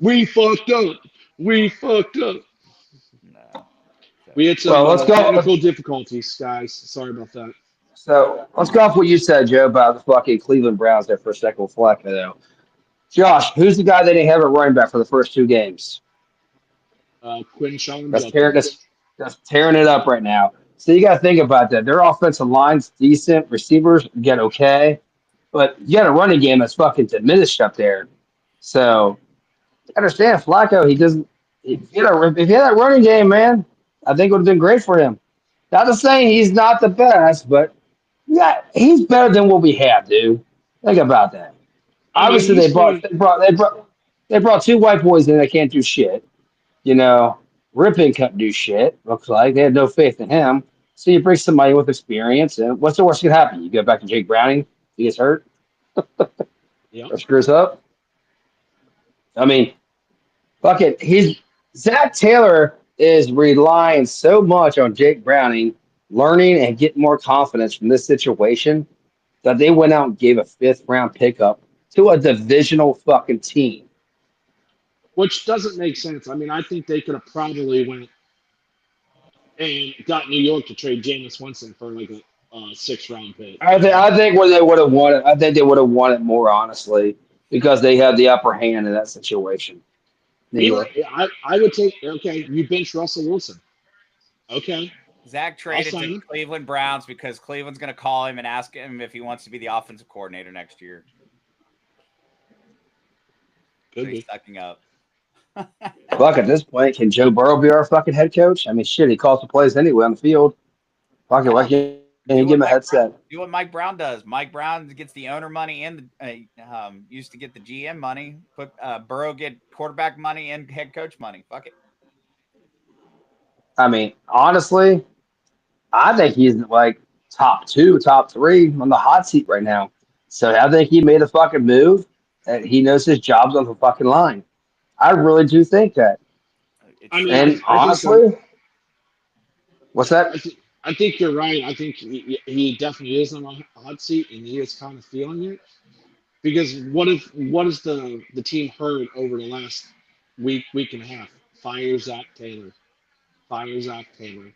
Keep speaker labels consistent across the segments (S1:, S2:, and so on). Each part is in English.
S1: We fucked up. We fucked up.
S2: No. So
S1: We had some
S3: Well, let's
S1: technical
S3: go.
S1: difficulties, guys. Sorry about that.
S3: So let's go off what you said, Joe, about the fucking Cleveland Browns there for a second with Flacco, though. Josh, who's the guy they didn't have at running back for the first two games?
S1: Quinn Sean
S3: That's tearing
S1: Judkins.
S3: that's tearing it up right now. So you got to think about that. Their offensive line's decent, receivers get okay, but you got a running game that's fucking diminished up there. So I understand Flacco. He doesn't. If he had that running game, man, I think it would have been great for him. Not to say he's not the best, but yeah, he's better than what we have, dude. Think about that.
S1: I mean,
S3: Obviously, they brought two white boys in that can't do shit. You know, Rippon couldn't do shit. Looks like they had no faith in him. So you bring somebody with experience, and what's the worst that can happen? You go back to Jake Browning, he gets hurt
S1: yeah.
S3: or screws up. I mean, fuck it. He's Zach Taylor is relying so much on Jake Browning learning and getting more confidence from this situation that they went out and gave a fifth round pickup to a divisional fucking team.
S1: Which doesn't make sense. I mean, I think they could have probably went and got New York to trade Jameis Winston for like a six round pick.
S3: I think what they would have wanted. I think they would have wanted more honestly because they had the upper hand in that situation. New
S1: Either
S3: York.
S1: I would take okay, you bench Russell Wilson. Okay,
S2: Zach
S1: I'll
S2: traded
S1: sign
S2: to
S1: him.
S2: Cleveland Browns because Cleveland's going to call him and ask him if he wants to be the offensive coordinator next year. So
S1: Could
S2: he's
S1: be.
S2: sucking up.
S3: Fuck, at this point, can Joe Burrow be our fucking head coach? I mean, shit, he calls the plays anyway on the field. Fuck it, why
S2: Hell,
S3: can't you give him a
S2: do what Mike
S3: headset?
S2: Brown, do what Mike Brown does. Mike Brown gets the owner money and used to get the GM money. Put Burrow get quarterback money and head coach money. Fuck it.
S3: I mean, honestly, I think he's like top two, top three on the hot seat right now. So I think he made a fucking move and he knows his job's on the fucking line. I really do think that.
S2: It
S1: I
S2: should.
S1: mean,
S3: And
S1: I think so.
S3: honestly, what's that?
S1: I think you're right. I think he definitely is on a hot seat, and he is kind of feeling it. Because what has the team heard over the last week and a half? Fire Zach Taylor. Fire Zach Taylor.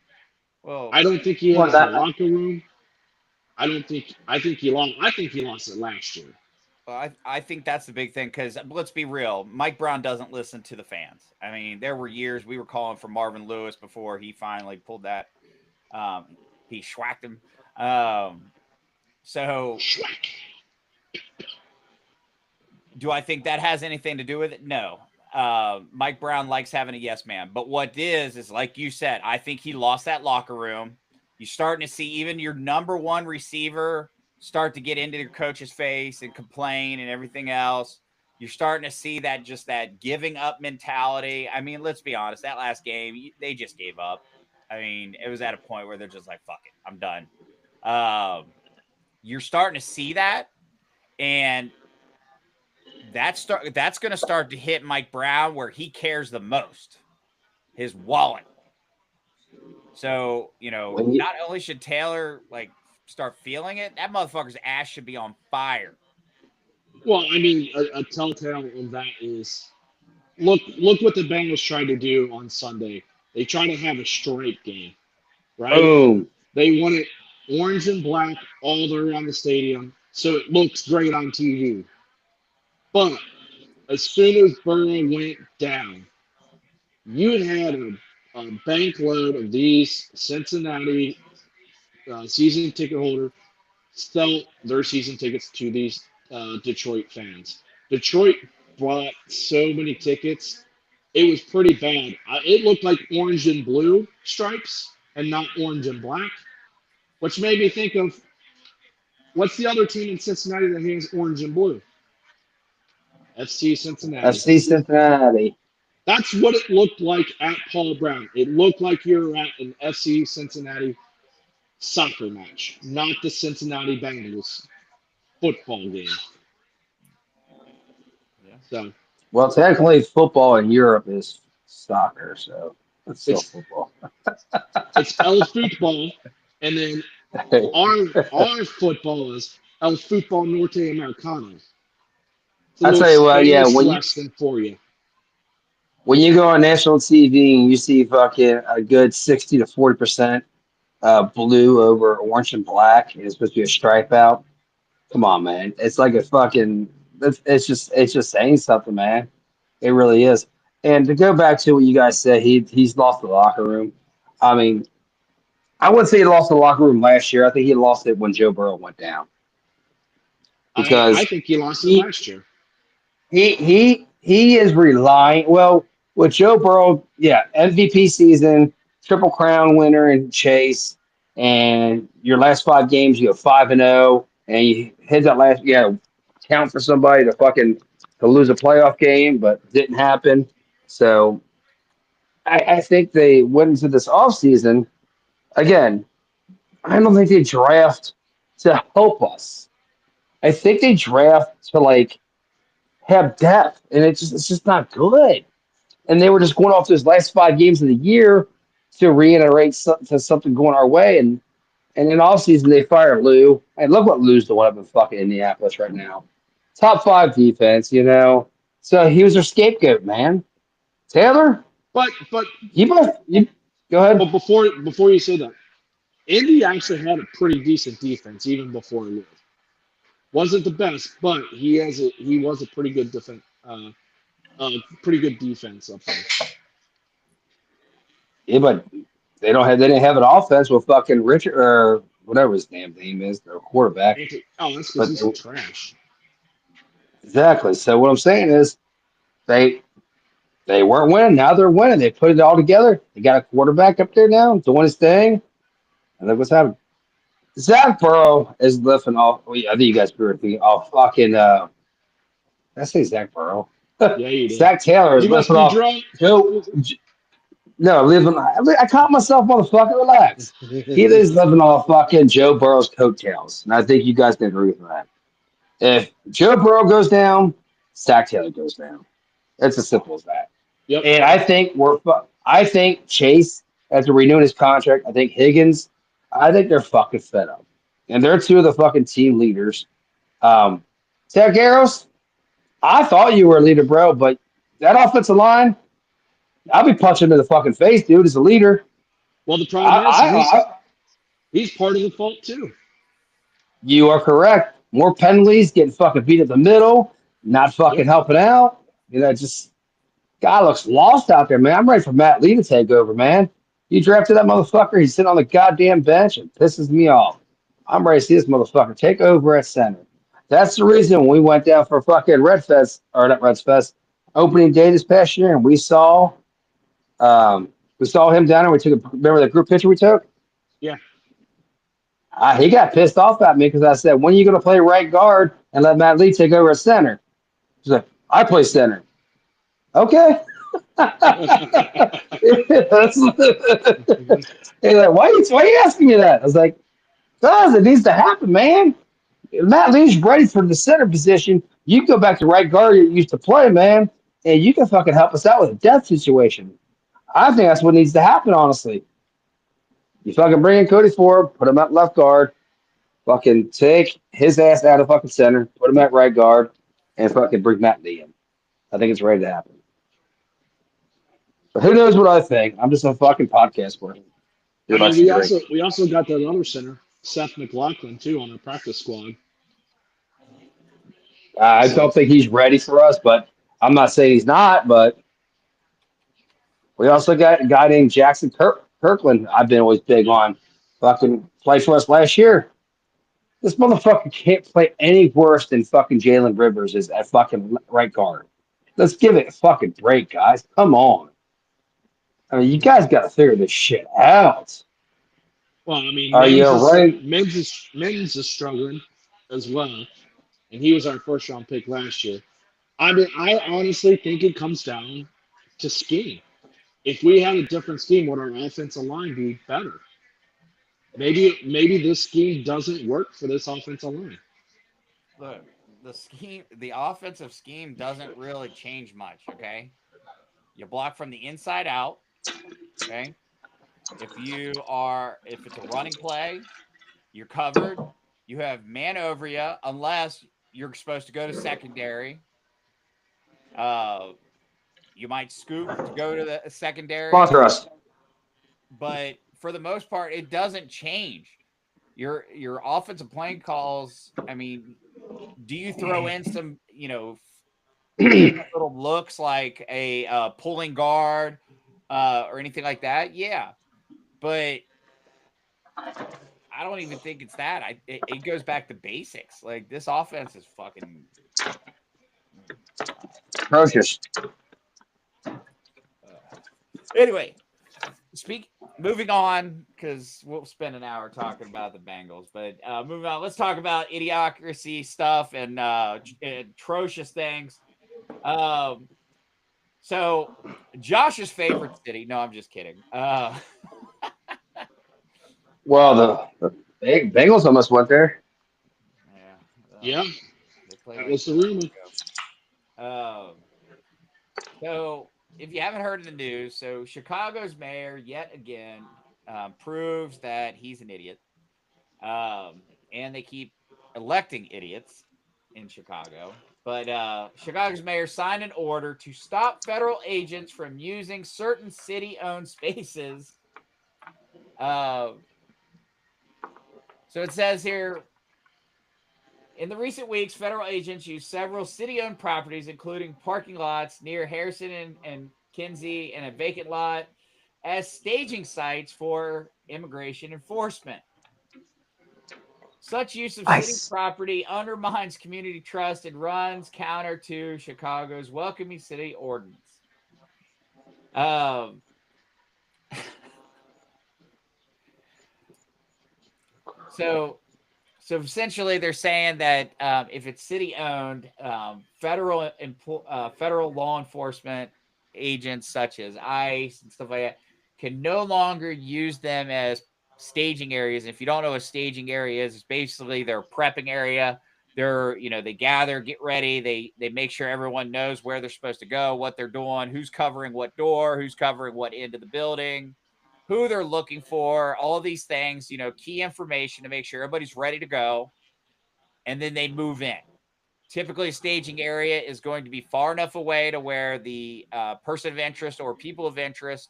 S2: Well,
S1: I don't think he
S3: Well,
S1: has the
S3: that
S1: locker room. I don't think. I think he lost. I think he lost it last year.
S2: I think that's the big thing because let's be real, Mike Brown doesn't listen to the fans. I mean, there were years we were calling for Marvin Lewis before he finally pulled that. Um, he schwacked him. Um, so,
S1: Schwack.
S2: do I think that has anything to do with it? No. Mike Brown likes having a yes man, but what is like you said, I think he lost that locker room. You're starting to see even your number one receiver start to get into your coach's face and complain and everything else. You're starting to see that just that giving up mentality. I mean, let's be honest, that last game, they just gave up. I mean, it was at a point where they're just like, fuck it, I'm done. Um, you're starting to see that. And that's going to start to hit Mike Brown where he cares the most, his wallet. So,
S3: when you
S2: not only should Taylor like start feeling it, that motherfucker's ass should be on fire.
S1: Well, I mean, a telltale of that is look what the Bengals tried to do on Sunday. They tried to have a stripe game, right?
S3: boom.
S1: They want it orange and black all around the stadium, so it looks great on TV. But as soon as Burrow went down, you had a bank load of these Cincinnati season ticket holders sell their season tickets to these Detroit fans. Detroit bought so many tickets, it was pretty bad. It looked like orange and blue stripes and not orange and black, which made me think of what's the other team in Cincinnati that has orange and blue? FC Cincinnati.
S3: FC Cincinnati.
S1: That's what it looked like at Paul Brown. It looked like you were at an FC Cincinnati soccer match, not the Cincinnati Bengals football game.
S2: Yeah.
S1: So
S3: Well, technically, football in Europe is soccer, so it's still
S1: it's
S3: football.
S1: it's El football, and then our football is El Football Norte Americano. It's a
S3: I
S1: little
S3: tell you what, yeah,
S1: Spanish Western for you.
S3: when you go on national TV and you see fucking a good 60 to 40% blue over orange and black, and it's supposed to be a stripe out. Come on, man. It's like a fucking. It's just saying something, man. It really is. And to go back to what you guys said, he's lost the locker room. I mean, I wouldn't say he lost the locker room last year. I think he lost it when Joe Burrow went down
S1: I
S3: because
S1: think he lost it
S3: he
S1: last year.
S3: he is relying. Well, with Joe Burrow, yeah, MVP season, Triple Crown winner in Chase, and your last 5 games you go 5-0, and you hit that last, yeah, count for somebody to lose a playoff game, but didn't happen. So I think they went into this offseason again. I don't think they draft to help us. I think they draft to like have depth, and it's just not good. And they were just going off those last 5 games of the year to reiterate to something going our way. And in off season they fire Lou. And look what Lou's doing up in fucking Indianapolis right now. Top 5 defense, you know. So he was their scapegoat, man. Taylor,
S1: But
S3: you go ahead.
S1: before you say that, Indy actually had a pretty decent defense even before Lou. Wasn't the best, but he was a pretty good defense. Pretty good defense up there.
S3: Yeah, but they didn't have an offense with fucking Richard or whatever his name is, their quarterback.
S1: Oh, that's because
S3: But
S1: he's trash.
S3: exactly. So what I'm saying is they they weren't winning. Now they're winning. They put it all together. They got a quarterback up there now doing his thing. And look what's happening. Zach Burrow is lifting off. I think you guys were thinking off fucking. Did I say Zach Burrow?
S1: Yeah, you did.
S3: Zach Taylor is
S1: You must
S3: lifting
S1: be
S3: off.
S1: drunk.
S3: Joe, no, living. I caught myself, motherfucker. Relax. He is living off fucking Joe Burrow's coattails, and I think you guys can agree with that. If Joe Burrow goes down, Zach Taylor goes down. It's as simple as that.
S1: Yep.
S3: And I think Chase after renewing his contract. I think Higgins. I think they're fucking fed up, and they're two of the fucking team leaders. Zach Garros, I thought you were a leader, bro, but that offensive line, I'll be punching him in the fucking face, dude. As a leader,
S1: Well, the problem is
S3: I,
S1: he's part of the fault too.
S3: you are correct. More penalties, getting fucking beat at the middle, not fucking
S1: Yep.
S3: helping out. You know, just guy looks lost out there, man. I'm ready for Matt Lee to take over, man. You drafted that motherfucker. He's sitting on the goddamn bench and pisses me off. I'm ready to see this motherfucker take over at center. That's the reason we went down for fucking Red Fest, or not Red Fest, opening day this past year, and we saw him down there. Remember the group picture we took?
S1: Yeah.
S3: He got pissed off at me because I said, when are you going to play right guard and let Matt Lee take over at center? He's like, I play center. Okay. He's like, why are you asking me that? I was like, because it needs to happen, man. Matt Lee's ready for the center position. You can go back to right guard you used to play, man, and you can fucking help us out with a depth situation. I think that's what needs to happen, honestly. You fucking bring in Cody Ford, put him at left guard, fucking take his ass out of fucking center, put him at right guard, and fucking bring Matt Lee in. I think it's ready to happen. But who knows what I think? I'm just a fucking podcast person.
S1: I mean, we also got that other center, Seth McLaughlin, too, on our practice squad.
S3: I don't think he's ready for us, but I'm not saying he's not. But we also got a guy named Jackson Kirkland. I've been always big on. Fucking played for us last year. This motherfucker can't play any worse than fucking Jalen Rivers is at fucking right guard. Let's give it a fucking break, guys. Come on. I mean, you guys got to figure this shit out.
S1: Well, I mean,
S3: Are you right?
S1: Mims is struggling as well, and he was our first round pick last year. I mean, I honestly think it comes down to scheme. If we had a different scheme, would our offensive line be better? Maybe this scheme doesn't work for this offensive line.
S2: Look, the offensive scheme doesn't really change much. Okay, you block from the inside out. Okay, if it's a running play, you're covered. You have man over you unless you're supposed to go to secondary You might scoop to go to the secondary,
S3: Sponsor us.
S2: but for the most part, it doesn't change. Your offensive playing calls. I mean, do you throw in some, different little looks like a pulling guard or anything like that? Yeah, but I don't even think it's that. It goes back to basics. Like this offense is fucking
S3: Atrocious.
S2: anyway. Moving on because we'll spend an hour talking about the Bengals, but moving on, let's talk about idiocracy stuff and atrocious things. So Josh's favorite city. No, I'm just kidding.
S3: Well, the Bengals almost went there.
S2: Yeah.
S1: Yeah,
S2: They play
S1: that
S2: like
S1: was the rumor.
S2: So if you haven't heard of the news, so Chicago's mayor yet again proves that he's an idiot. And they keep electing idiots in Chicago. But Chicago's mayor signed an order to stop federal agents from using certain city-owned spaces. So it says here, in the recent weeks, federal agents used several city-owned properties, including parking lots near Harrison and Kinsey and a vacant lot, as staging sites for immigration enforcement. Such use of city property undermines community trust and runs counter to Chicago's welcoming city ordinance. So essentially, they're saying that if it's city owned, federal law enforcement agents such as ICE and stuff like that can no longer use them as staging areas. And if you don't know what a staging area is, it's basically their prepping area. They gather, get ready. They make sure everyone knows where they're supposed to go, what they're doing, who's covering what door, who's covering what end of the building, who they're looking for, all these things, key information to make sure everybody's ready to go. And then they move in. Typically, a staging area is going to be far enough away to where the person of interest or people of interest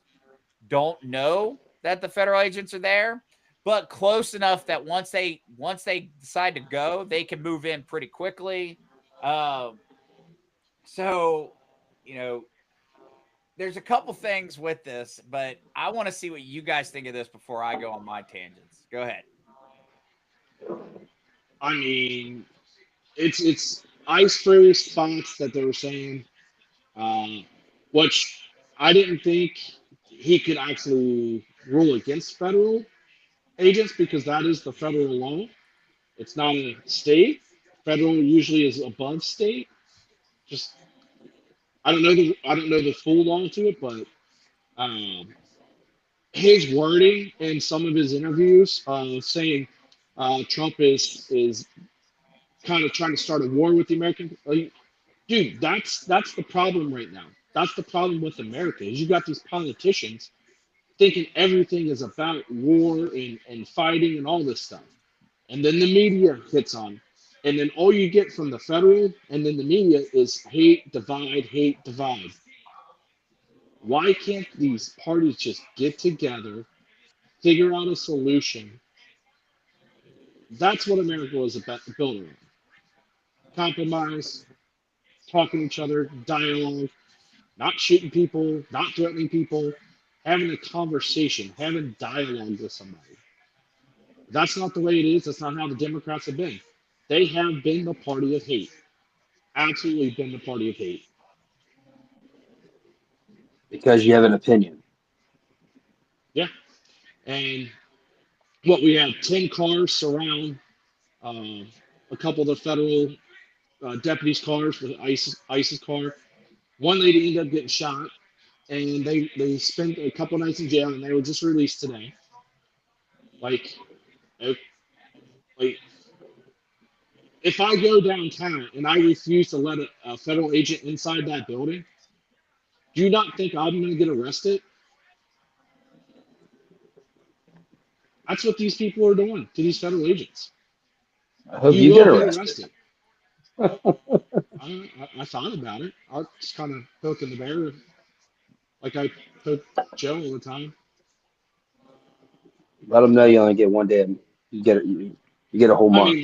S2: don't know that the federal agents are there, but close enough that once they decide to go, they can move in pretty quickly. There's a couple things with this, but I want to see what you guys think of this before I go on my tangents. Go ahead.
S1: I mean, it's ice-free spots that they were saying, which I didn't think he could actually rule against federal agents because that is the federal law. It's not a state. Federal usually is above state. Just I don't know the full law to it, but um, his wording in some of his interviews, saying Trump is kind of trying to start a war with the American. Like, dude, that's the problem right now. That's the problem with America is you got these politicians thinking everything is about war and fighting and all this stuff. And then the media hits on. And then all you get from the federal and then the media is hate, divide, hate, divide. Why can't these parties just get together, figure out a solution? That's what America was about building on. Compromise, talking to each other, dialogue, not shooting people, not threatening people, having a conversation, having dialogue with somebody. That's not the way it is. That's not how the Democrats have been. They have been the party of hate. Absolutely been the party of hate.
S3: Because you have an opinion.
S1: Yeah. And what we have 10 cars surround a couple of the federal deputies' cars with ISIS car. One lady ended up getting shot, and they spent a couple nights in jail, and they were just released today. Like, like if I go downtown and I refuse to let a federal agent inside that building, do you not think I'm going to get arrested? That's what these people are doing to these federal agents.
S3: I hope
S1: You
S3: you
S1: will
S3: get
S1: get
S3: arrested.
S1: arrested. I thought about it. I was just kind of poking the bear, like I poke Joe all the time.
S3: Let them know you only get one day. You get a whole
S1: I
S3: month.
S1: mean,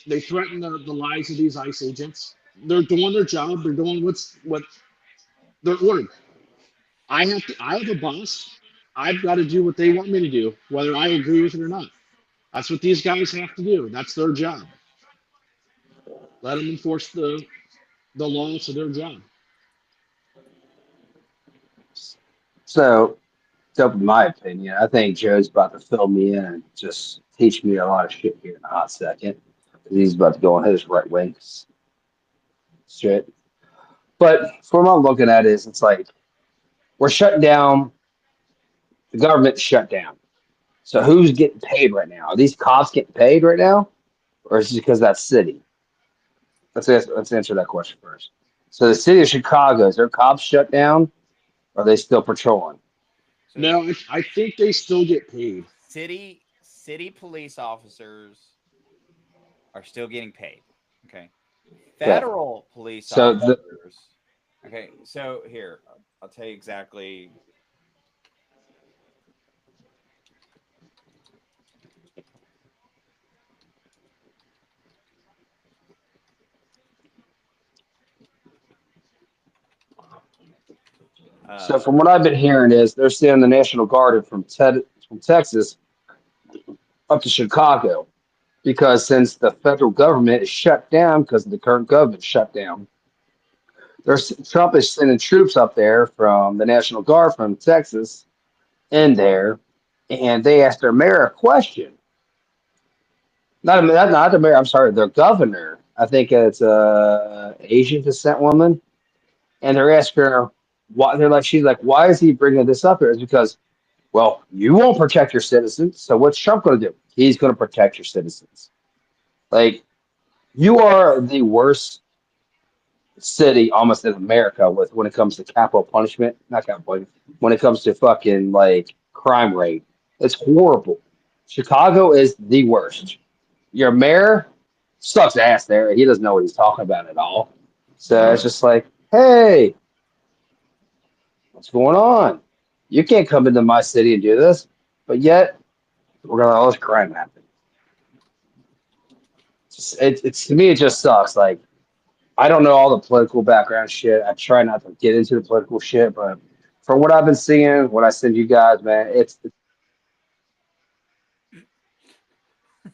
S1: they threaten the lives of these ICE agents. They're doing their job. They're doing what they're ordered. I have a boss. I've got to do what they want me to do, whether I agree with it or not. That's what these guys have to do. That's their job. Let them enforce the laws of their job.
S3: So, so in my opinion, I think Joe's about to fill me in and just teach me a lot of shit here in a hot second. 'Cause he's about to go on his right wing shit. But from what I'm looking at is it's like we're shutting down, the government's shut down. So who's getting paid right now? Are these cops getting paid right now? Or is it because that city? Let's answer that question first. So the city of Chicago, is their cops shut down? Or are they still patrolling?
S2: So
S1: No, I think they still get paid.
S2: city police officers are still getting paid. Okay.
S3: Okay.
S2: Federal police
S3: So the
S2: officers. Okay. So here, I'll tell you exactly.
S3: so
S2: Uh,
S3: from what I've been hearing is they're sending the National Guard from Texas up to Chicago because since the federal government is shut down because the current government shut down, Trump is sending troops up there from the National Guard from Texas in there, and they asked their mayor a question. Not the mayor. I'm sorry, their governor. I think it's a Asian descent woman, and they're asking her why. They're like, she's like, why is he bringing this up here? It's because, well, you won't protect your citizens. So what's Trump going to do? He's going to protect your citizens. Like you are the worst city almost in America with when it comes to capital punishment, not capital punishment, when it comes to fucking like crime rate. It's horrible. Chicago is the worst. Your mayor sucks ass there. He doesn't know what he's talking about at all. So it's just like, hey, what's going on? You can't come into my city and do this. But yet, we're gonna let all this crime happen. It's to me, it just sucks. Like I don't know all the political background shit. I try not to get into the political shit, but from what I've been seeing, what I send you guys, man, it's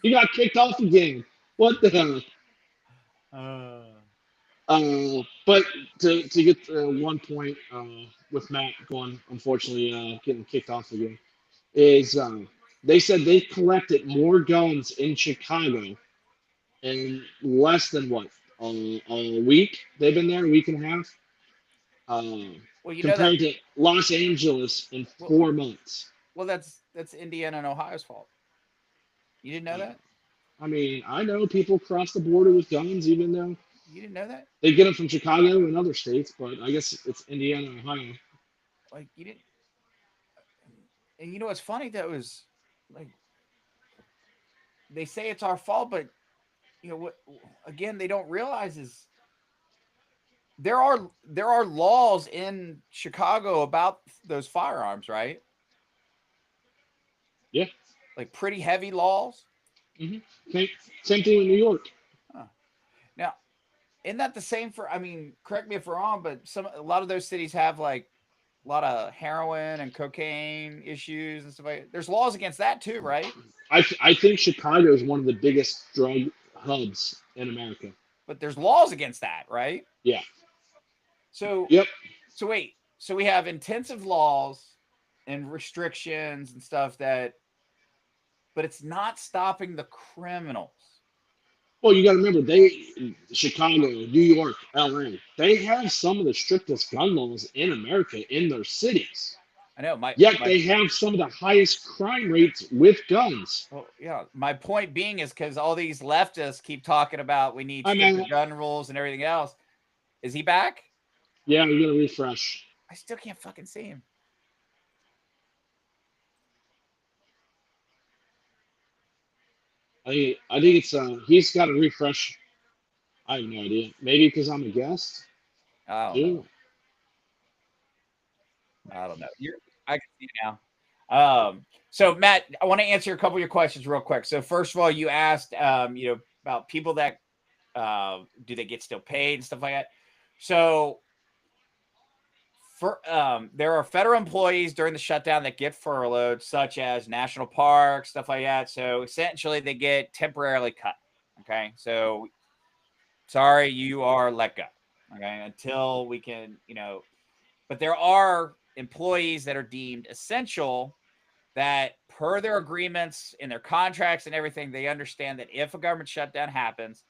S1: He got kicked off the game. What the hell?
S2: uh,
S1: But to get one point with Matt going, unfortunately, getting kicked off the game, is they said they collected more guns in Chicago in less than what a week. They've been there a week and a half,
S2: well, you know that.
S1: compared to Los Angeles in
S2: Well,
S1: 4 months.
S2: that's Indiana and Ohio's fault. You didn't know
S1: Uh,
S2: that?
S1: I mean, I know people cross the border with guns, even though
S2: You didn't know that?
S1: they get them from Chicago and other states. But I guess it's Indiana and Ohio.
S2: Like you didn't. And you know what's funny? That was like they say it's our fault, but you know what? Again, they don't realize is there are laws in Chicago about those firearms, right?
S1: Yeah.
S2: Like pretty heavy laws.
S1: hmm Same, same thing in New York.
S2: Huh. Now, isn't that the same for? I mean, correct me if I'm wrong, but a lot of those cities have like a lot of heroin and cocaine issues and stuff like that. There's laws against that too, right?
S1: I think Chicago is one of the biggest drug hubs in America.
S2: But there's laws against that, right?
S1: Yeah.
S2: So
S1: Yep.
S2: so wait, so we have intensive laws and restrictions and stuff that but it's not stopping the criminals.
S1: Well, you got to remember, Chicago, New York, LA, they have some of the strictest gun laws in America in their cities.
S2: I know my
S1: Yet
S2: my
S1: they have some of the highest crime rates with guns.
S2: well, yeah, my point being is because all these leftists keep talking about we need
S1: I
S2: stricter
S1: mean,
S2: gun rules and everything else. Is he back?
S1: yeah, we got to refresh.
S2: I still can't fucking see him.
S1: I think it's he's got to refresh. I have no idea. Maybe because I'm a guest.
S2: I don't know.
S1: Too.
S2: I don't know. I can see it now. So Matt, I want to answer a couple of your questions real quick. So first of all, you asked, about people that do they get still paid and stuff like that. So there are federal employees during the shutdown that get furloughed, such as national parks, stuff like that. So essentially, they get temporarily cut. Okay, so sorry, you are let go. Okay, until we can, but there are employees that are deemed essential that per their agreements in their contracts and everything, they understand that if a government shutdown happens,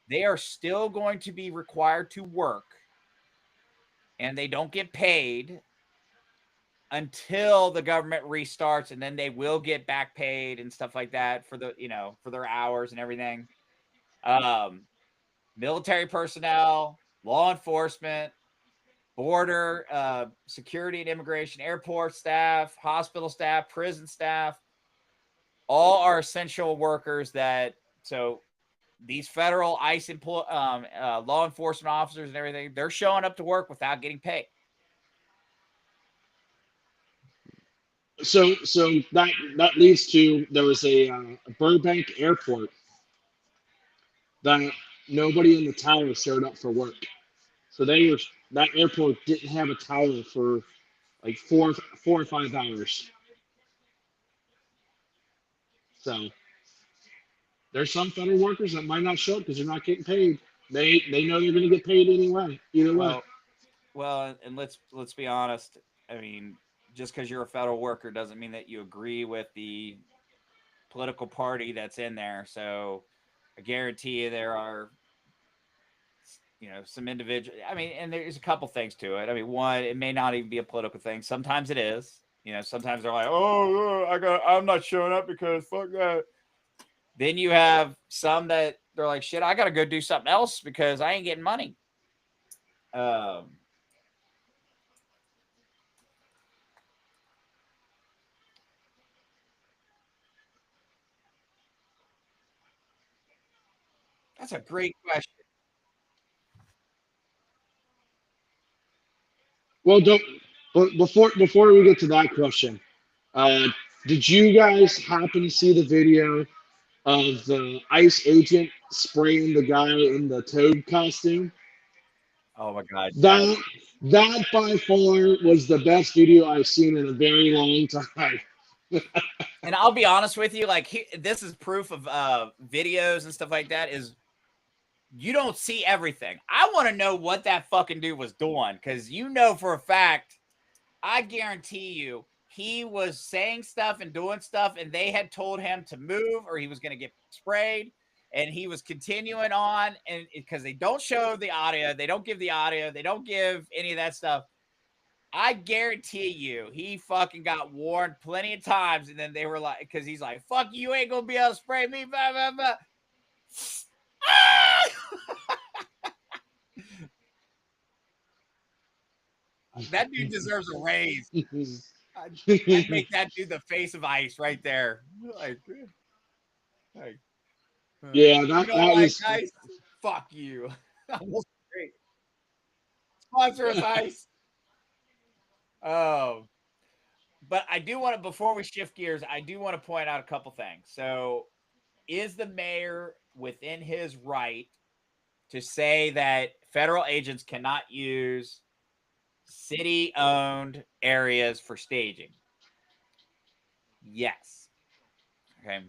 S2: they are still going to be required to work and they don't get paid until the government restarts, and then they will get back paid and stuff like that for for their hours and everything. Military personnel, law enforcement, border security and immigration, airport staff, hospital staff, prison staff, all are essential workers so these federal ICE law enforcement officers and everything, they're showing up to work without getting paid.
S1: So that leads to there was a Burbank airport that nobody in the tower showed up for work. So that airport didn't have a tower for like 4 or 5 hours. So there's some federal workers that might not show up because they're not getting paid. They know they're going to get paid anyway. Either way.
S2: Well, and let's be honest. I mean, just because you're a federal worker doesn't mean that you agree with the political party that's in there. So I guarantee you there are some individual. I mean, and there's a couple things to it. I mean, one, it may not even be a political thing. Sometimes it is. Sometimes they're like, "Oh, I'm not showing up because fuck that." Then you have some that they're like, "Shit, I got to go do something else because I ain't getting money." That's a great question.
S1: Well, don't. But before we get to that question, uh, did you guys happen to see the video of the ICE agent spraying the guy in the toad costume?
S2: Oh my god, yes.
S1: That that by far was the best video I've seen in a very long time.
S2: And I'll be honest with you, like this is proof of videos and stuff like that. Is you don't see everything. I want to know what that fucking dude was doing because for a fact, I guarantee you, he was saying stuff and doing stuff, and they had told him to move or he was going to get sprayed. And he was continuing on, and because they don't show the audio, they don't give the audio, they don't give any of that stuff. I guarantee you, he fucking got warned plenty of times, and then they were like, because he's like, "Fuck you, ain't gonna be able to spray me." Blah, blah, blah. That dude deserves a raise. I'd make that dude the face of ICE right there.
S1: Yeah,
S2: You don't
S1: that
S2: like
S1: was.
S2: ICE? Fuck you. Almost great. Sponsor us, ICE. Oh, but I do want to, before we shift gears, I do want to point out a couple things. So, is the mayor within his right to say that federal agents cannot use city-owned areas for staging? Yes. Okay.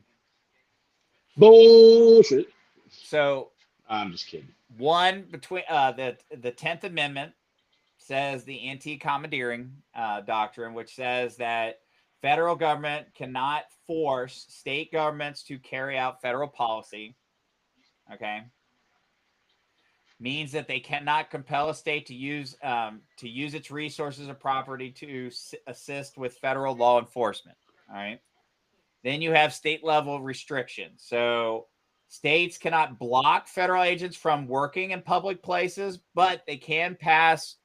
S1: Bullshit.
S2: So
S1: I'm just kidding.
S2: one between the 10th Amendment says the anti-commandeering doctrine, which says that federal government cannot force state governments to carry out federal policy. Okay. Means that they cannot compel a state to use its resources or property to assist with federal law enforcement. All right. Then you have state level restrictions. So states cannot block federal agents from working in public places, but they can pass,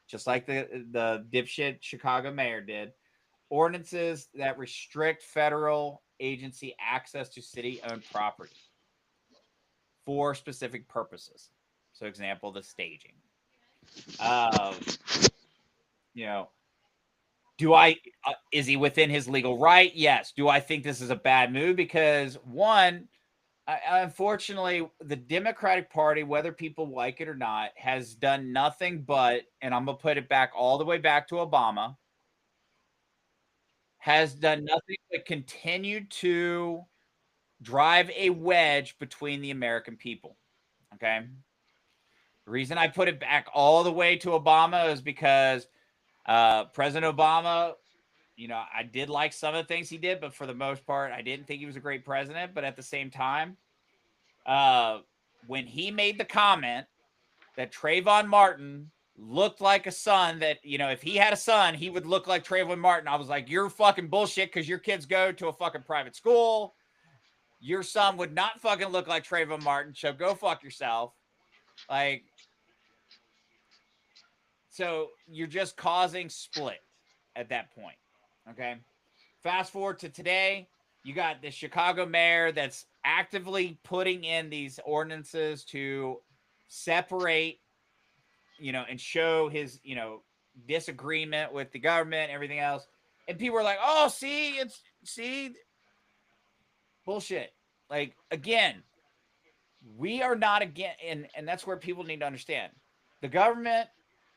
S2: just like the dipshit Chicago mayor did, ordinances that restrict federal agency access to city-owned property. for specific purposes. So, example, the staging. Um, you know, do I is he within his legal right? Yes. Do I think this is a bad move? Because one, unfortunately, the Democratic Party, whether people like it or not, has done nothing but, and I'm gonna put it back all the way back to Obama, has done nothing but continue to drive a wedge between the American people. Okay. The reason I put it back all the way to Obama is because President Obama, I did like some of the things he did, but for the most part, I didn't think he was a great president. But at the same time, when he made the comment that Trayvon Martin looked like a son, that, if he had a son, he would look like Trayvon Martin, I was like, you're fucking bullshit, because your kids go to a fucking private school. Your son would not fucking look like Trayvon Martin, so go fuck yourself. Like, so you're just causing split at that point. Okay. Fast forward to today, you got the Chicago mayor that's actively putting in these ordinances to separate, and show his, disagreement with the government, everything else. And people are like, oh, see, bullshit. Like, again, we are not again, and that's where people need to understand. The government,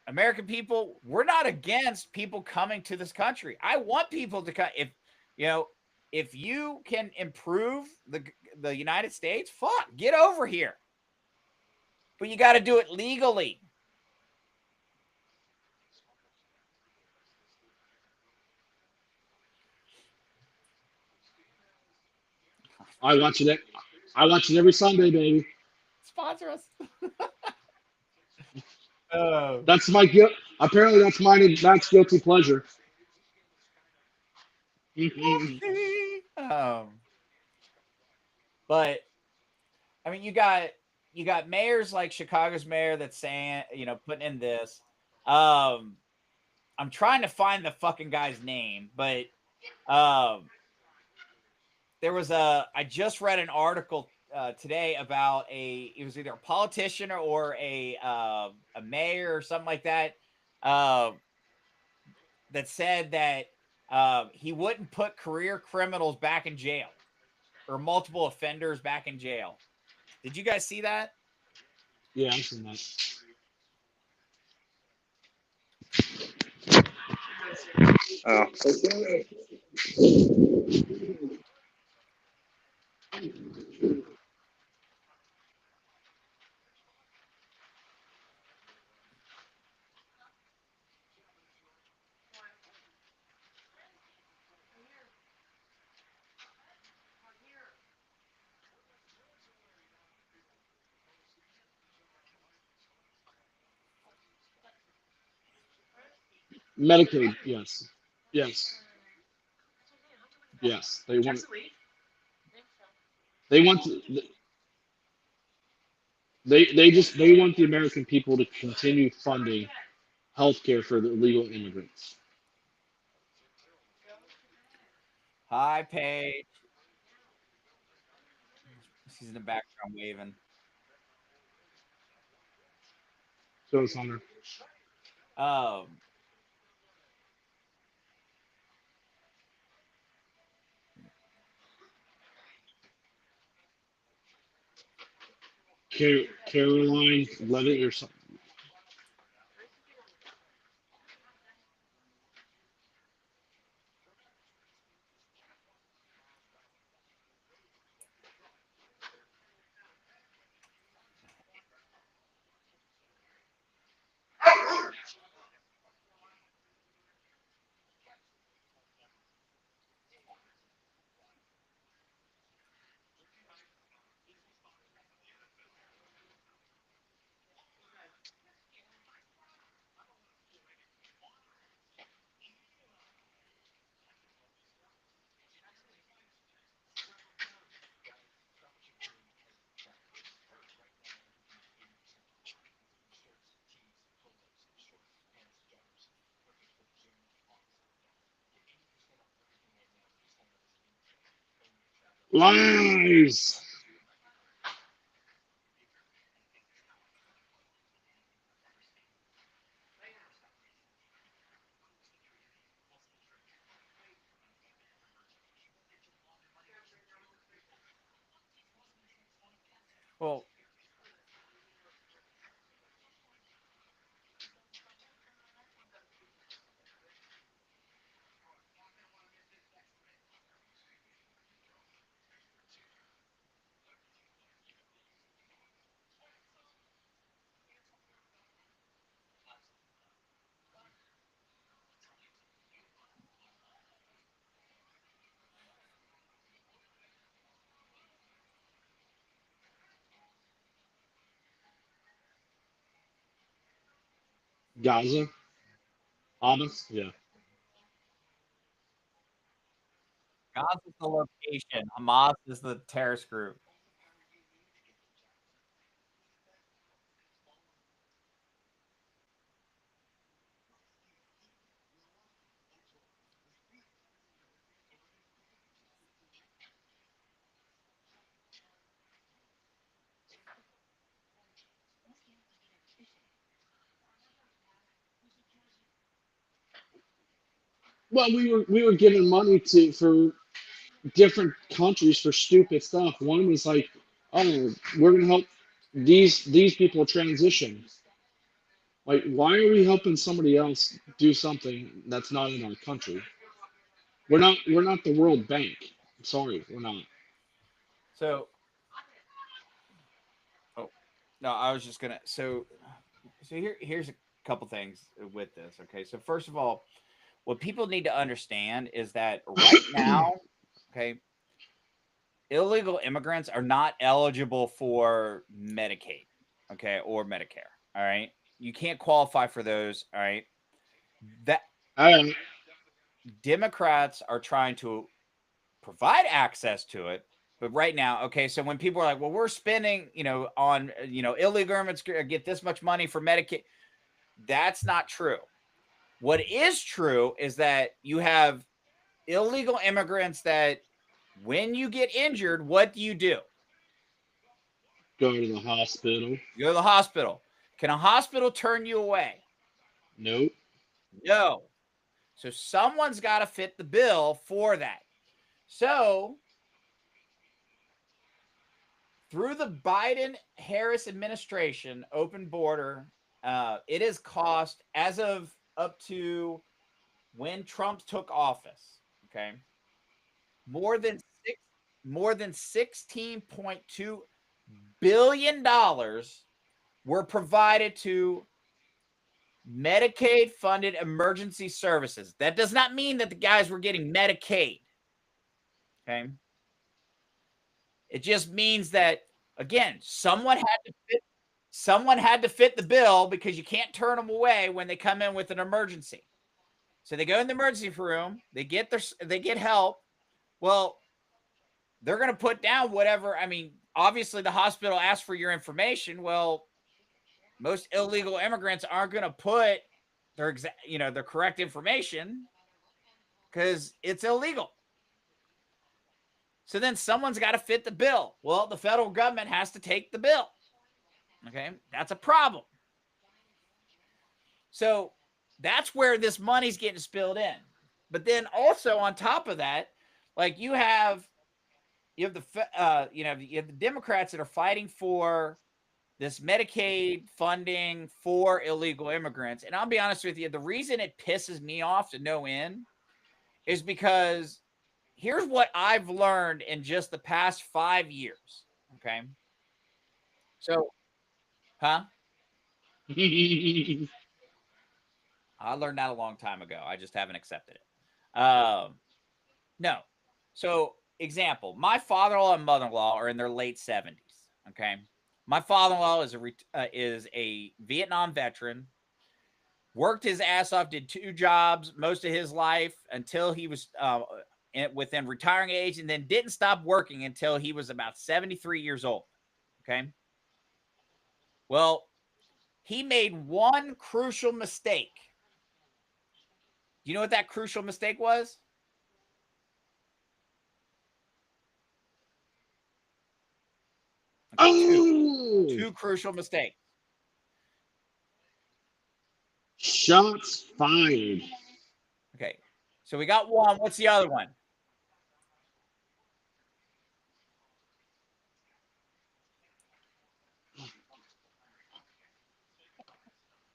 S2: American people, we're not against people coming to this country. I want people to come. If you can improve the United States, fuck, get over here. But you got to do it legally.
S1: I watch it. I watch it every Sunday, baby.
S2: Sponsor us.
S1: That's my guilt. Apparently, that's mine. That's guilty pleasure.
S2: But I mean, you got mayors like Chicago's mayor that's saying, putting in this. I'm trying to find the fucking guy's name, but there was I just read an article today about it was either a politician or a mayor or something like that, that said that he wouldn't put career criminals back in jail, or multiple offenders back in jail. Did you guys see that?
S1: Yeah, I've seen that.
S3: Oh.
S1: Medicaid, yes, yes, yes. They want to, they want the American people to continue funding healthcare for the illegal immigrants.
S2: Hi, Paige. She's in the background waving.
S1: So it's on
S2: Um,
S1: Caroline Levitt or something. Lies. Gaza, Hamas, yeah.
S2: Gaza is the location. Hamas is the terrorist group.
S1: Well, we were giving money to for different countries for stupid stuff. One was like, oh, we're gonna help these people transition. Like, why are we helping somebody else do something that's not in our country? We're not the World Bank. I'm sorry, we're not.
S2: So, oh no, I was just gonna. So here's a couple things with this. Okay, so first of all, what people need to understand is that right now, okay, illegal immigrants are not eligible for Medicaid, okay, or Medicare. All right, you can't qualify for those. All right, that
S1: I
S2: Democrats are trying to provide access to it. But right now, okay, so when people are like, well, we're spending, on, illegal immigrants get this much money for Medicaid, that's not true. What is true is that you have illegal immigrants that when you get injured, what do?
S1: go to the hospital.
S2: You go to the hospital. Can a hospital turn you away?
S1: Nope.
S2: No. So someone's got to fit the bill for that. So through the Biden-Harris administration, open border, it has cost, as of up to when Trump took office, okay, more than 16.2 billion dollars were provided to Medicaid funded emergency services. That does not mean that the guys were getting Medicaid. Okay. It just means that, again, someone had to fit the bill, because you can't turn them away when they come in with an emergency. So they go in the emergency room, they get help. Well, they're going to put down whatever. I mean, obviously the hospital asks for your information. Well, most illegal immigrants aren't going to put their correct information because it's illegal. So then someone's got to fit the bill. Well, the federal government has to take the bill. Okay, that's a problem. So that's where this money's getting spilled in. But then also on top of that, like you have the Democrats that are fighting for this Medicaid funding for illegal immigrants. And I'll be honest with you, the reason it pisses me off to no end is because here's what I've learned in just the past 5 years. Okay. So, huh? I learned that a long time ago. I just haven't accepted it. No. So, example, my father-in-law and mother-in-law are in their late 70s. Okay. My father-in-law is a Vietnam veteran, worked his ass off, did 2 jobs most of his life until he was within retiring age, and then didn't stop working until he was about 73 years old. Okay. Well, he made one crucial mistake. Do you know what that crucial mistake was?
S1: Oh,
S2: 2 crucial mistakes.
S1: Shots fired.
S2: Okay. So we got one. What's the other one?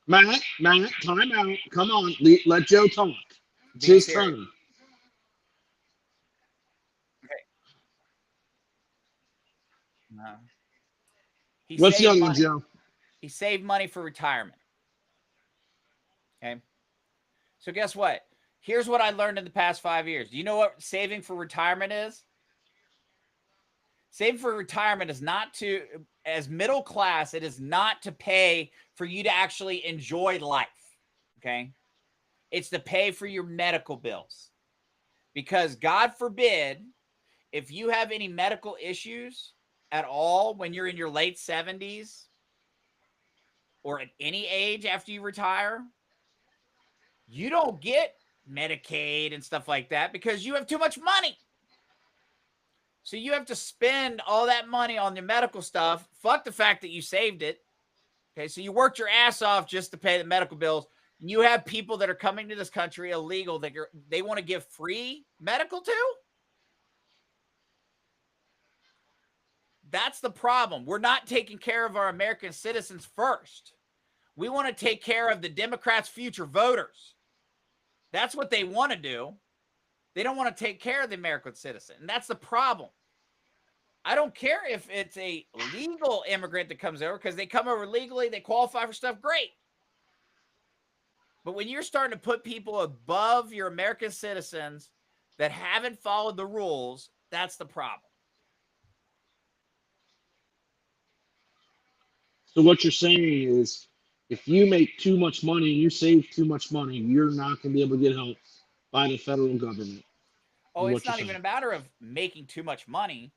S1: Matt, time out. Come on, let Joe talk. It's
S2: Being
S1: his
S2: serious.
S1: turn.
S2: No.
S1: What's the other one, Joe?
S2: He saved money for retirement. Okay. So guess what? Here's what I learned in the past 5 years. Do you know what saving for retirement is? Saving for retirement is not as middle class, it is not to pay for you to actually enjoy life. Okay. It's to pay for your medical bills. Because God forbid, if you have any medical issues at all when you're in your late 70s or at any age after you retire, you don't get Medicaid and stuff like that because you have too much money. So you have to spend all that money on your medical stuff. Fuck the fact that you saved it. Okay, so you worked your ass off just to pay the medical bills. And you have people that are coming to this country illegal that they want to give free medical to. That's the problem. We're not taking care of our American citizens first. We want to take care of the Democrats' future voters. That's what they want to do. They don't want to take care of the American citizen. And that's the problem. I don't care if it's a legal immigrant that comes over, because they come over legally, they qualify for stuff, great. But when you're starting to put people above your American citizens that haven't followed the rules, that's the problem.
S1: So what you're saying is, if you make too much money and you save too much money, you're not going to be able to get help by the federal government.
S2: Oh, it's not even a matter of making too much money.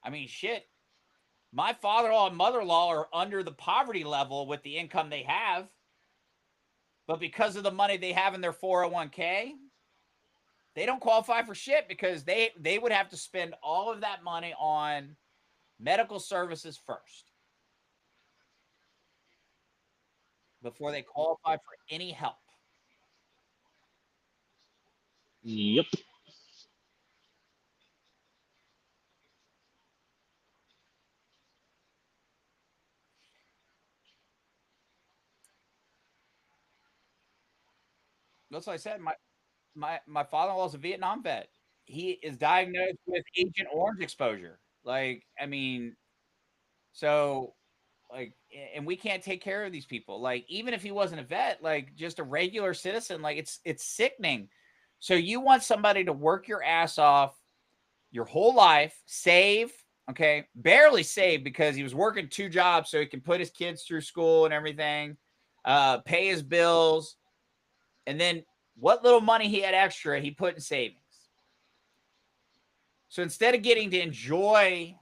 S2: I mean, shit. My father-in-law and mother-in-law are under the poverty level with the income they have. But because of the money they have in their 401k, they don't qualify for shit because they would have to spend all of that money on medical services first before they qualify for any help.
S1: Yep.
S2: That's what I said. My father-in-law is a Vietnam vet. He is diagnosed with Agent Orange exposure. Like, I mean, so like, and we can't take care of these people. Like, even if he wasn't a vet, like just a regular citizen, like it's sickening. So you want somebody to work your ass off your whole life, save, okay, barely save because he was working 2 jobs so he can put his kids through school and everything, pay his bills, and then what little money he had extra, he put in savings. So instead of getting to enjoy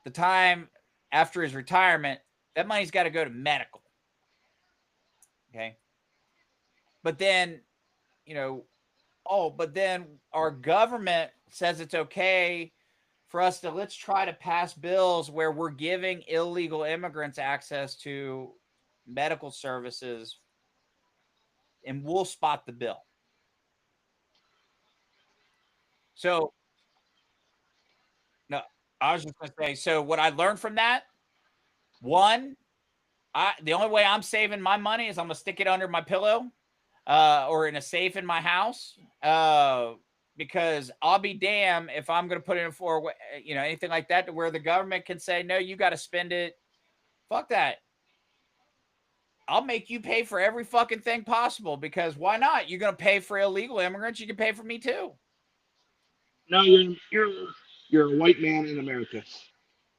S2: the time after his retirement, that money's got to go to medical. Okay. But then, but then our government says it's okay for us to, let's try to pass bills where we're giving illegal immigrants access to medical services, and we'll spot the bill. So, no, I was just going to say, so what I learned from that, one, the only way I'm saving my money is I'm going to stick it under my pillow or in a safe in my house, because I'll be damned if I'm going to put it in for, anything like that, to where the government can say, no, you got to spend it. Fuck that. I'll make you pay for every fucking thing possible, because why not? You're going to pay for illegal immigrants. You can pay for me too.
S1: No, you're a white man in America.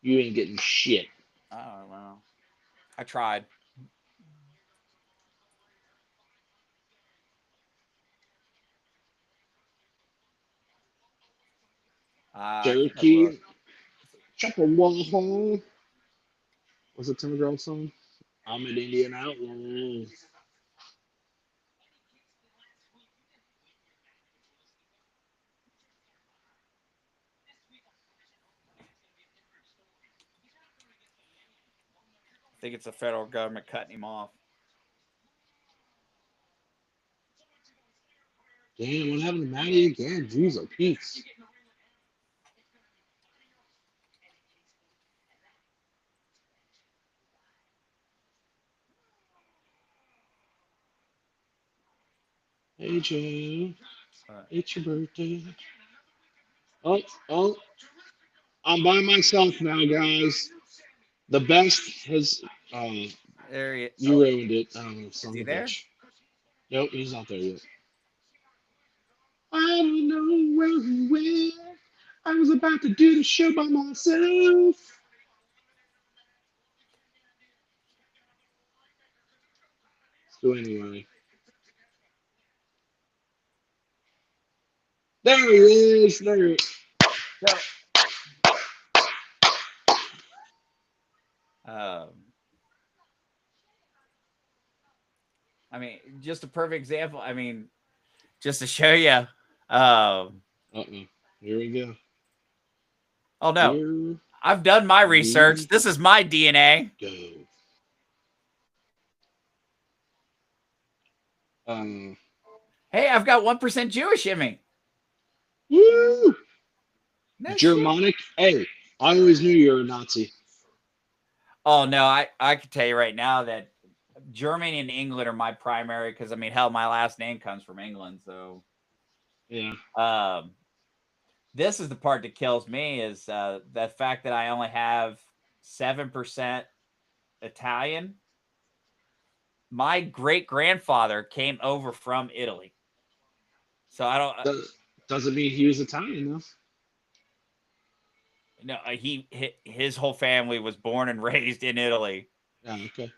S1: You ain't getting shit.
S2: Oh, well, I tried.
S1: Cherokee, Chopper. What's the Tim McGraw song? I'm an Indian outlaw.
S2: I think it's the federal government cutting him off.
S1: Damn, what happened to Maddie again? Jeez, oh, peace. Hey, Joe. It's your birthday. Oh, I'm by myself now, guys. The best has.
S2: There he is.
S1: You ruined it. Son
S2: Is
S1: of
S2: he
S1: a
S2: there?
S1: bitch. Nope, he's not there yet. I don't know where he went. I was about to do the show by myself. So anyway, There he is. There.
S2: So, um, I mean, just a perfect example. I mean, just to show you.
S1: Uh-oh. Here we go.
S2: Oh no,
S1: Here
S2: I've done my
S1: we
S2: research. This is my DNA.
S1: go. Um.
S2: Hey, I've got 1% Jewish in me.
S1: Woo!
S2: No shit.
S1: Germanic. Hey, I always knew you were a Nazi.
S2: Oh no, I can tell you right now that Germany and England are my primary because I mean, hell, my last name comes from England. So,
S1: Yeah.
S2: this is the part that kills me is the fact that I only have 7% Italian. My great grandfather came over from Italy, so I don't.
S1: Doesn't mean he was Italian though.
S2: No, his whole family was born and raised in Italy.
S1: Yeah. Okay.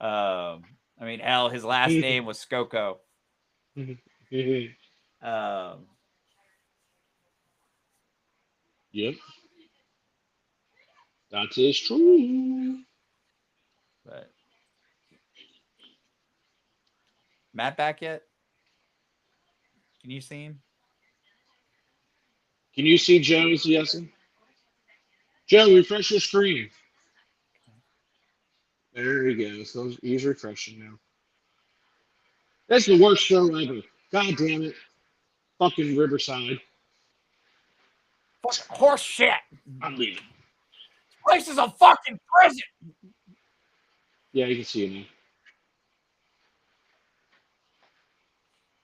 S2: I mean, hell, his last name was Scocco. Um,
S1: Yep. That is true.
S2: but Matt back yet? Can you see him?
S1: Can you see Joe's yes? Joe, refresh your screen. There you go. So he's refreshing now. That's the worst show ever. God damn it. Fucking Riverside.
S2: Fucking horse shit.
S1: I'm leaving.
S2: This place is a fucking prison.
S1: Yeah, you can see it now.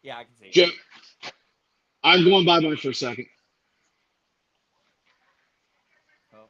S2: Yeah, I can see.
S1: Joe, I'm going bye-bye for a second.
S2: Oh.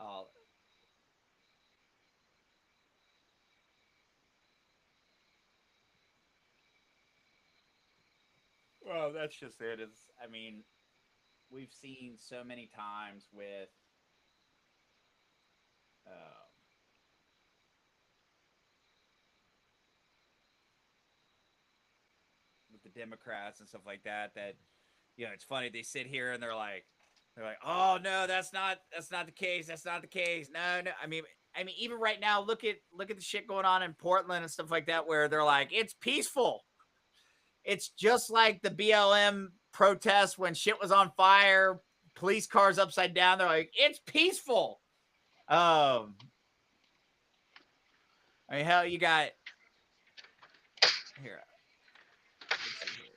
S2: Oh. Well, that's just it. Is I mean, we've seen so many times uh, with the Democrats and stuff like that. That it's funny. They sit here and they're like, oh no, that's not the case. That's not the case. No, no. I mean, even right now, look at the shit going on in Portland and stuff like that, where they're like, it's peaceful. It's just like the BLM protests when shit was on fire, police cars upside down. They're like, it's peaceful. Um, I mean, hell, you got here. Let's see here.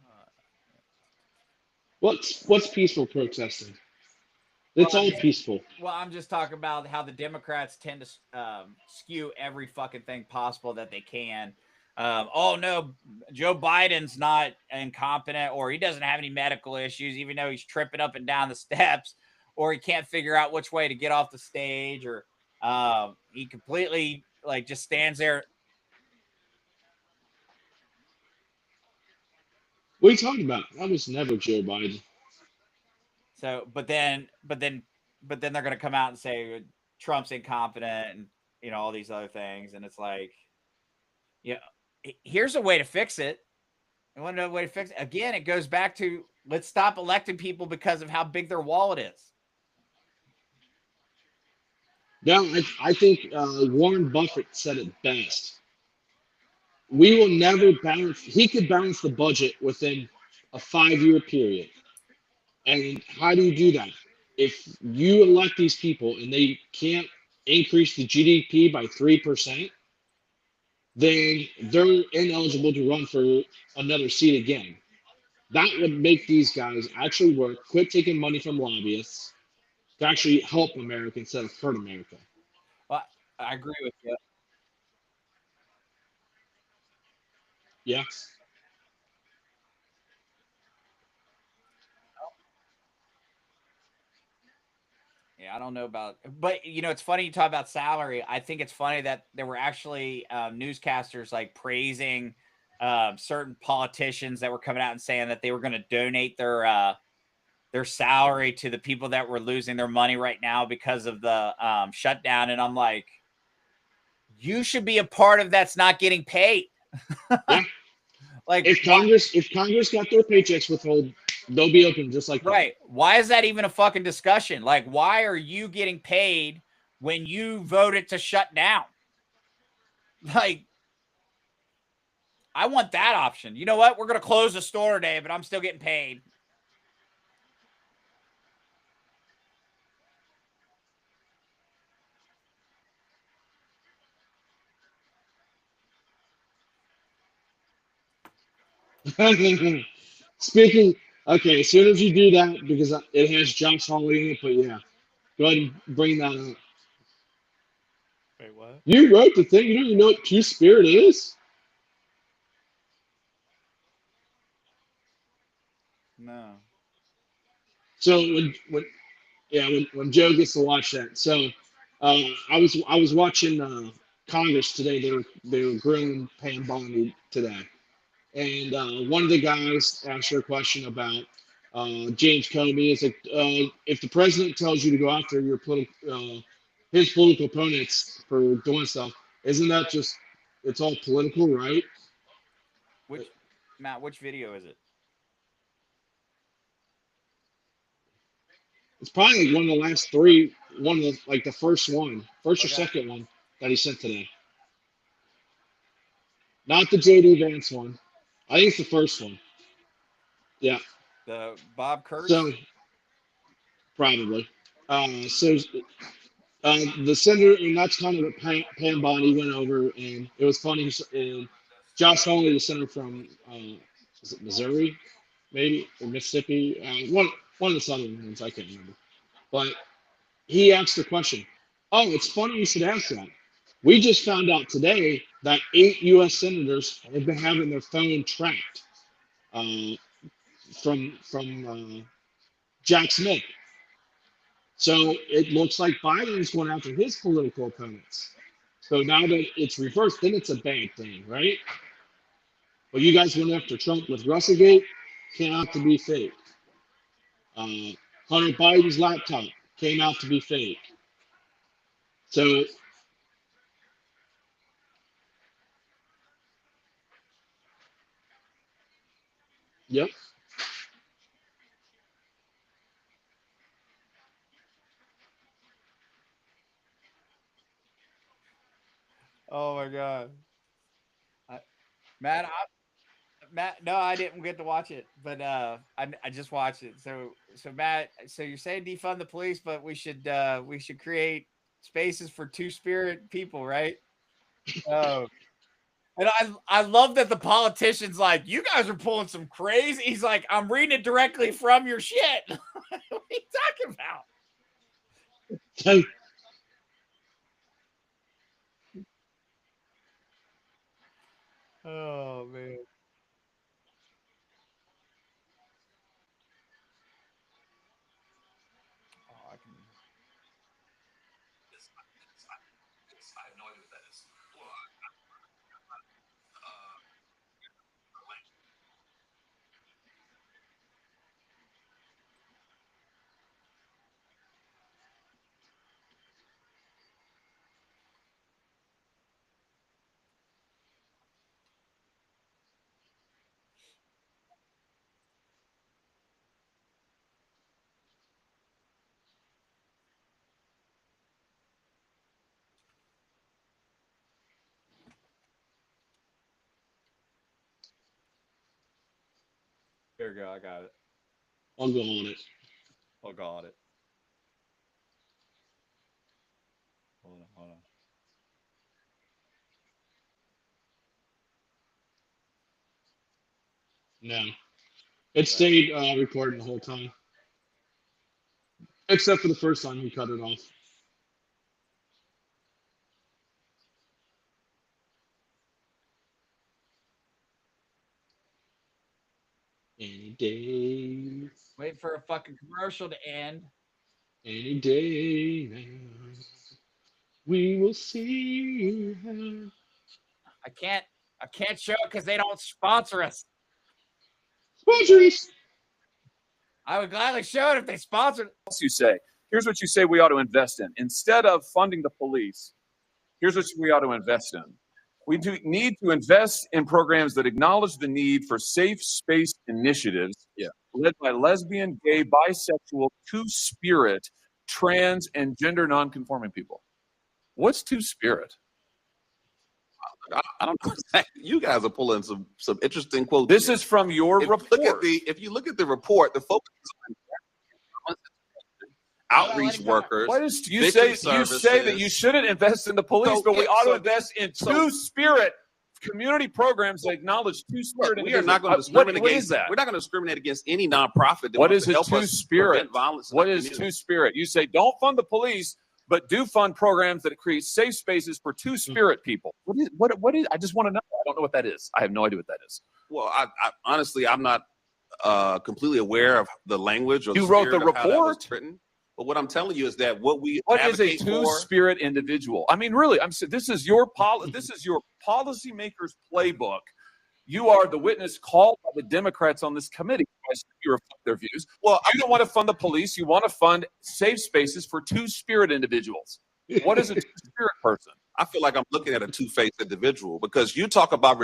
S2: Uh,
S1: What's peaceful protesting? It's all peaceful.
S2: Well, I'm just talking about how the Democrats tend to skew every fucking thing possible that they can. Oh no, Joe Biden's not incompetent, or he doesn't have any medical issues, even though he's tripping up and down the steps, or he can't figure out which way to get off the stage, or he completely like just stands there.
S1: What are you talking about? That was never Joe Biden.
S2: So, but then they're gonna come out and say Trump's incompetent, and all these other things, and it's like, yeah, here's a way to fix it. You want to know a way to fix it? Again, it goes back to let's stop electing people because of how big their wallet is.
S1: Now, I think Warren Buffett said it best. We will never balance. He could balance the budget within a 5-year period. And how do you do that? If you elect these people and they can't increase the GDP by 3%, then they're ineligible to run for another seat again. That would make these guys actually work, quit taking money from lobbyists to actually help America instead of hurt America.
S2: Well, I agree with you.
S1: Yeah.
S2: Yeah, I don't know about, but it's funny you talk about salary. I think it's funny that there were actually newscasters like praising certain politicians that were coming out and saying that they were going to donate their salary to the people that were losing their money right now because of the shutdown. And I'm like, you should be a part of that's not getting paid.
S1: Yeah.
S2: Like,
S1: If Congress got their paychecks withheld, they'll be open just like that.
S2: right. Why is that even a fucking discussion? Like, why are you getting paid when you voted to shut down? Like, I want that option. You know what? We're going to close the store today, but I'm still getting paid.
S1: Speaking, okay, as soon as you do that, because it has Josh Hawley in it, but yeah, go ahead and bring that up.
S2: Wait, what?
S1: You wrote the thing. You don't even know what Two Spirit is?
S2: No.
S1: So when Joe gets to watch that, so I was watching Congress today. They were grilling Pam Bondi today, and one of the guys asked her a question about James Comey. It's like, if the president tells you to go after his political opponents for doing stuff, isn't that just it's all political, right?
S2: Which video is it?
S1: It's probably like one of the last three, one of the like the first or
S2: Okay.
S1: second one that he sent today. Not the JD Vance one. I think it's the first one. Yeah.
S2: The Bob Kurtz?
S1: So probably. So the senator, and that's kind of what Pam Bondi went over, and it was funny. And Josh Hawley, the senator from is it Missouri, maybe or Mississippi, one of the southern ones, I can't remember. But he asked the question. Oh, it's funny you should ask that. We just found out today that 8 U.S. senators have been having their phone tracked uh, from Jack Smith. So it looks like Biden's going after his political opponents. So now that it's reversed, then it's a bad thing, right? But you guys went after Trump with Russellgate, came out to be fake. Hunter Biden's laptop came out to be fake. So, yep.
S2: Oh my god. I, Matt, Matt, no, I didn't get to watch it, but I just watched it. So Matt, so you're saying defund the police, but we should create spaces for two spirit people, right? Oh, and I love that the politicians like you guys are pulling some crazy. He's like, I'm reading it directly from your shit. What are you talking about?
S1: So,
S2: Oh man. Oh, I can. Here we go. I got it.
S1: I'll go on it.
S2: Oh, got it. Hold on. Hold on.
S1: No. It
S2: Right.
S1: stayed recording the whole time, except for the first time he cut it off. Any day.
S2: Wait for a fucking commercial to end.
S1: Any day now, we will see her.
S2: I can't show it because they don't sponsor us.
S1: Sponsors.
S2: I would gladly show it if they sponsored.
S4: You say, here's what you say we ought to invest in. Instead of funding the police, here's what we ought to invest in. We do need to invest in programs that acknowledge the need for safe space initiatives led by lesbian, gay, bisexual, two-spirit, trans, and gender nonconforming people. What's two-spirit?
S5: I don't know. You guys are pulling some interesting quotes.
S4: This is from your report.
S5: If you look at the report, the focus is on outreach workers.
S4: What is you say that you shouldn't invest in the police, but we ought to invest in two-spirit community programs that acknowledge two-spirit.
S5: We are not going to discriminate against
S4: that.
S5: We're not going to discriminate against any nonprofit.
S4: What is a two-spirit? What is two-spirit? You say don't fund the police, but do fund programs that create safe spaces for two-spirit people. What is? I just want to know. I don't know what that is. I have no idea what that is.
S5: Well, I honestly, I'm not completely aware of the language. Or
S4: you wrote the report.
S5: But what I'm telling you is that what
S4: is a two-spirit individual? I mean, really, this is your policymakers' playbook. You are the witness called by the Democrats on this committee. You reflect their views. Well, you don't want to fund the police. You want to fund safe spaces for two-spirit individuals. What is a two-spirit person?
S5: I feel like I'm looking at a two-faced individual because you talk about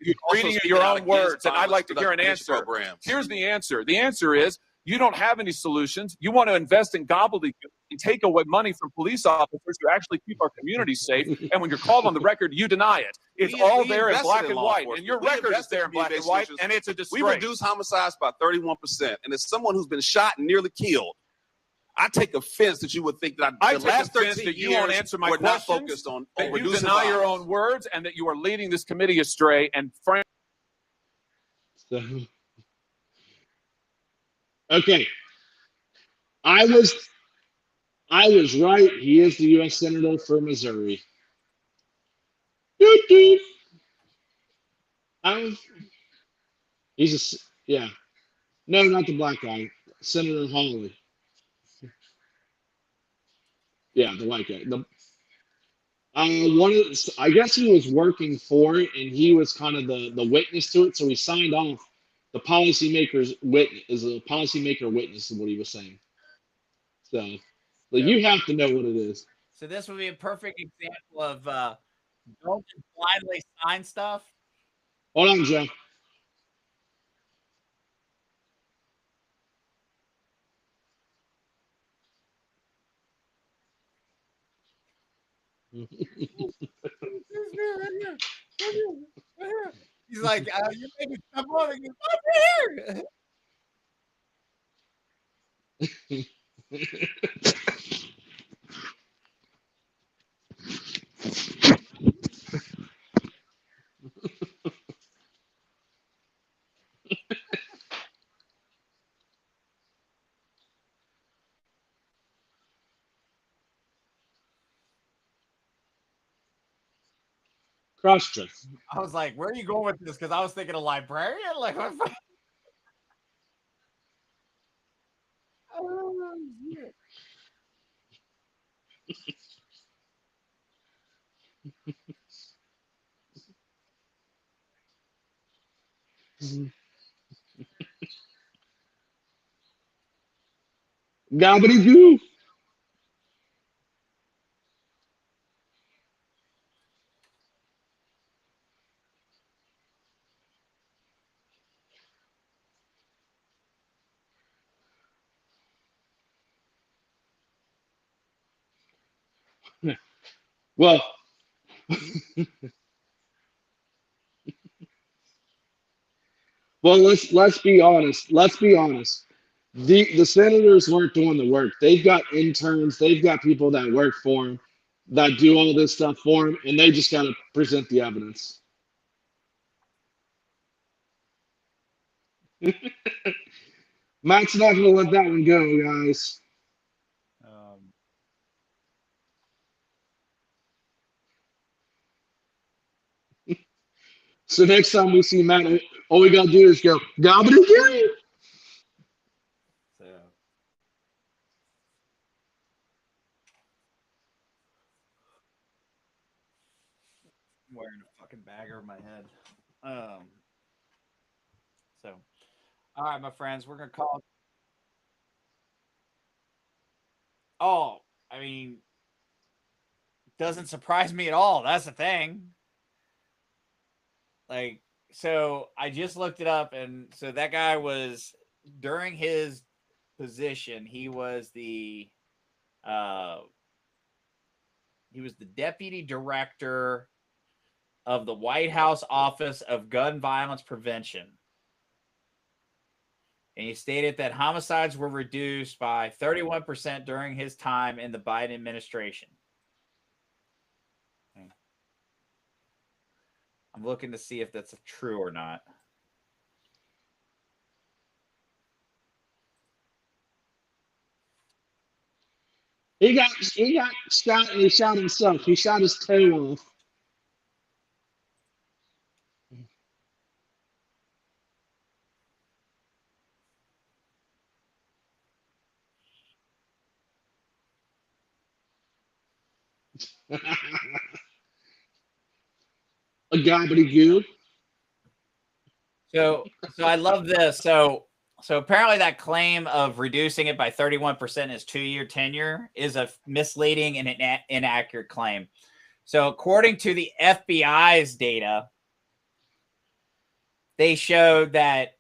S4: you're reading your own words, and I'd like to hear an answer. Here's the answer. The answer is you don't have any solutions. You want to invest in gobbledygook and take away money from police officers who actually keep our communities safe. And when you're called on the record, you deny it. It's all there in black and white. And your record is there in black and white, and it's a disgrace.
S5: We reduced homicides by 31%. And as someone who's been shot and nearly killed, I take offense that you would think that
S4: the last 13 years you won't answer my questions,
S5: not focused on
S4: that you deny your own words, and that you are leading this committee astray. And
S1: Okay. I was right. He is the U.S. Senator for Missouri. Yeah. No, not the black guy. Senator Hawley. Yeah, the white guy. I guess he was working for it, and he was kind of the witness to it. So he signed off. The policymaker's witness is a policymaker witness, is what he was saying. So, you have to know what it is.
S2: So this would be a perfect example of don't just blindly sign stuff.
S1: Hold on, Joe.
S2: He's like, you make me come on and get up here.
S1: Cross-check.
S2: I was like, where are you going with this? Because I was thinking a librarian. Like, what? Oh, shit.
S1: Gobbity-goo. Well, let's be honest. Let's be honest. The senators weren't doing the work. They've got interns. They've got people that work for them, that do all this stuff for them, and they just got to present the evidence. Matt's not going to let that one go, guys. So next time we see Matt, all we got to do is go, gobbity-goo.
S2: dagger in my head. So, all right, my friends, we're gonna call. Oh, I mean, doesn't surprise me at all. That's the thing. Like, so I just looked it up, and so that guy was during his position, he was the deputy director of the White House Office of Gun Violence Prevention. And he stated that homicides were reduced by 31% during his time in the Biden administration. I'm looking to see if that's true or not.
S1: He got shot and he shot himself. He shot his toe off. A gobbledygoo.
S2: So I love this. So apparently that claim of reducing it by 31% is 2-year tenure is a misleading and an inaccurate claim. So according to the FBI's data, they showed that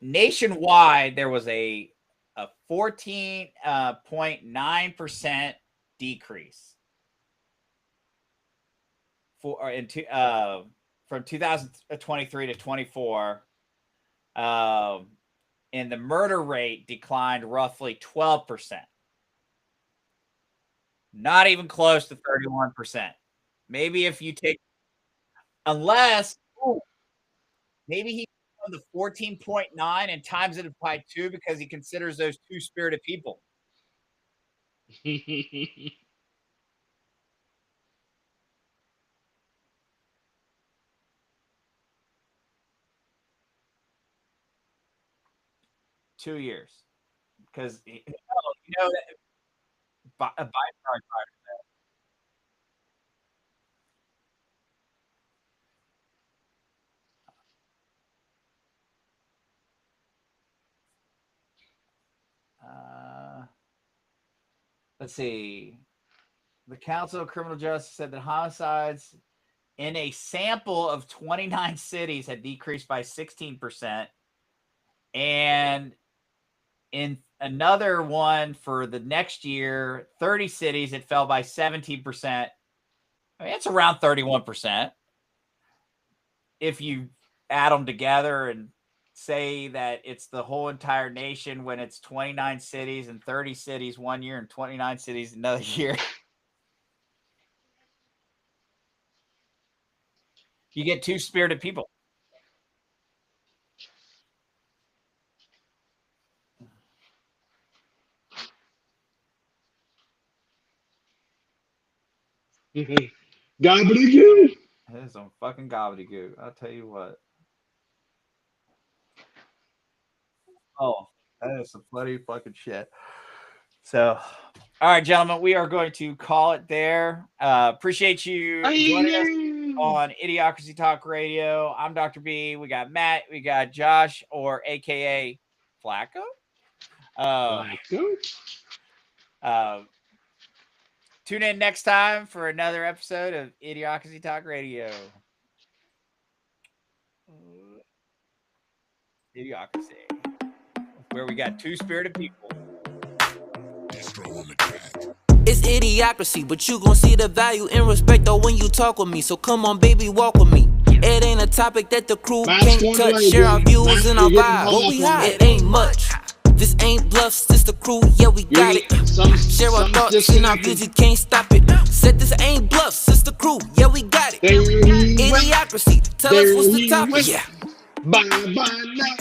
S2: nationwide there was a 14.9% decrease from 2023 to 24. And the murder rate declined roughly 12%. Not even close to 31%. Maybe if you take, maybe he on the 14.9 and times it by 2 because he considers those two-spirited people. 2 years, because you know that a byproduct. Let's see. The Council of Criminal Justice said that homicides in a sample of 29 cities had decreased by 16%, and in another one for the next year, 30 cities, it fell by 17%. I mean, it's around 31%. If you add them together and say that it's the whole entire nation when it's 29 cities and 30 cities one year and 29 cities another year, you get two-spirited people.
S1: Gobbledygoo.
S2: That is some fucking gobbledygook. I'll tell you what. Oh, that is some funny fucking shit. So, all right, gentlemen, we are going to call it there. Appreciate you joining us on Idiocracy Talk Radio. I'm Dr. B. We got Matt. We got Josh, or AKA Flacco. Tune in next time for another episode of Idiocracy Talk Radio. Idiocracy, where we got two-spirited people.
S6: It's Idiocracy, but you gon' see the value and respect though when you talk with me. So come on, baby, walk with me. It ain't a topic that the crew can't touch. Share our views and our vibe. What we hide, it ain't much. This ain't bluffs, this the crew, yeah, we got it. Share our thoughts and our views, you can't stop it. Said this ain't bluffs, this the crew, yeah, we got it. Idiocracy, tell us what's the topic, yeah.
S1: Bye bye now.